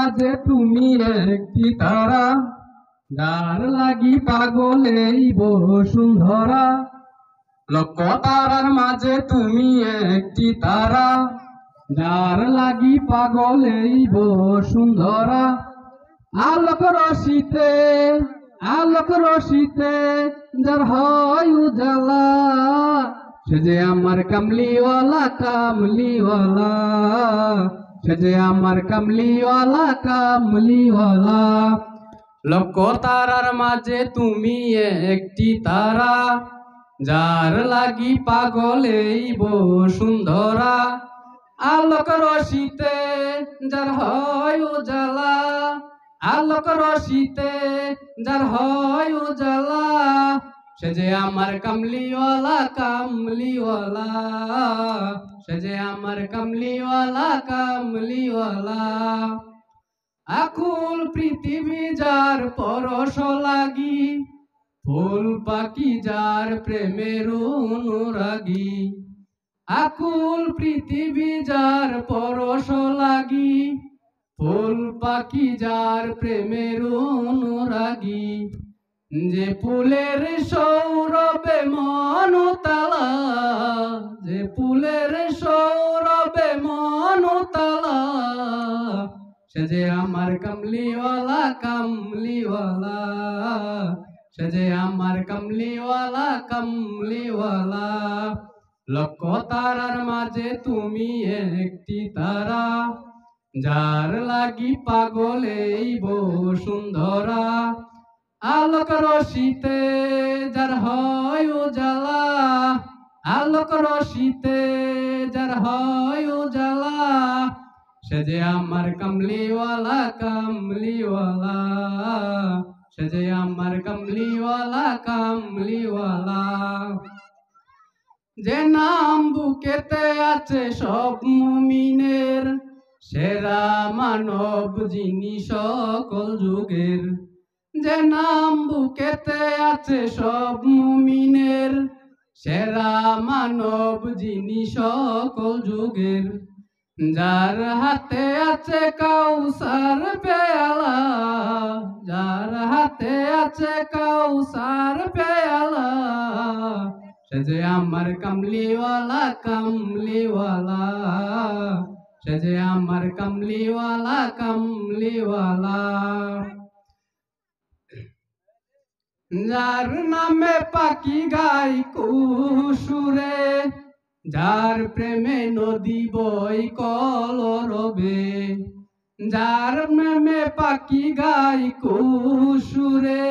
মাঝে তুমি একটি তারা, যার লাগি পাগল এই বসুন্ধরা। লক্ষ তারার মাঝে তুমি একটি তারা, যার লাগি পাগল এই বসুন্ধরা। আলোক রশিতে, আলোক রশিতে যার হয় উজালা, সে যে আমার কামলিওয়ালা কামলিওয়ালা, সে যে আমার কামলিওয়ালা কামলিওয়ালা। লক্ষ তারার মাঝে তুমি একটি তারা, যার লাগি পাগল এই বসুন্ধরা। আলোক রশিতে যার হয় উজালা, আলোক রশিতে যার হয় উজালা, সে যে আমার কামলিওয়ালা কামলিওয়ালা, সে যে আমার কামলিওয়ালা কামলিওয়ালা। আকুল পৃথিবী যার পরশ লাগি, ফুল পাখি যার প্রেমের অনুরাগী। আকুল পৃথিবী যার পরশ লাগি, ফুল পাখি যার প্রেমের অনুরাগী। যে ফুলের সৌরভে মনতালা, যে ফুলের সৌরভে মনতালা, সে যে আমার কামলিওয়ালা কামলিওয়ালা, সে যে আমার কামলিওয়ালা কামলিওয়ালা। লক্ষ তারার মাঝে তুমি একটি তারা, যার লাগি পাগল এই বসুন্ধরা। আলোক রশিতে যার হয় উজালা, আলোক রশিতে যার হয় উজালা, সে যে আমার কামলিওয়ালা কামলিওয়ালা, সে যে আমার কামলিওয়ালা কামলিওয়ালা। যে নাম বুকেতে আছে সব মুমিনের, সেরা মানব যিনি সকল যুগের। যে নাম বুকেতে আছে সব মুমিনের, সেরা মানব যিনি সকল যুগের। যার হাতে আছে কাউসার পেয়ালা, যার হাতে আছে কাউসার পেয়ালা, সে যে আমার কামলিওয়ালা কামলিওয়ালা, সে যে আমার কামলিওয়ালা কামলিওয়ালা। যার নামে পাখি গাই কুসুরে, যার প্রেমে নদী বই কলরবে। যার নামে পাখি গাই কুসুরে,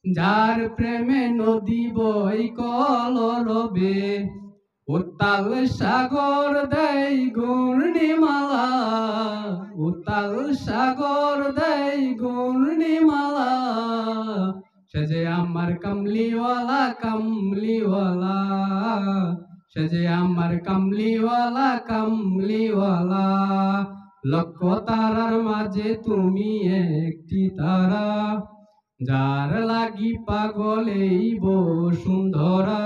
যার প্রেমে নদী বই কলরবে। উত্তাল সাগর দেই ঘূর্ণিমালা, উত্তাল সাগর দেই ঘূর্ণিমালা, সে যে আমার কামলিওয়ালা কামলিওয়ালা, সে যে আমার কামলিওয়ালা কামলিওয়ালা। লক্ষ তারার মাঝে তুমি একটি তারা, যার লাগি পাগল এই বসুন্ধরা।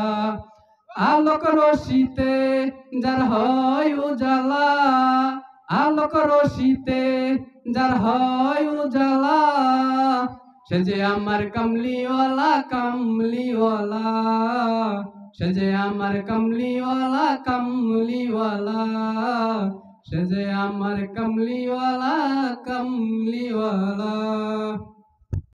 আলোক রশিতে যার হয় উজালা, আলোক রশিতে যার হয় উজালা, সে যে আমার কামলিওয়ালা কামলিওয়ালা, সে যে আমার কামলিওয়ালা কামলিওয়ালা, সে যে আমার কামলিওয়ালা কামলিওয়ালা।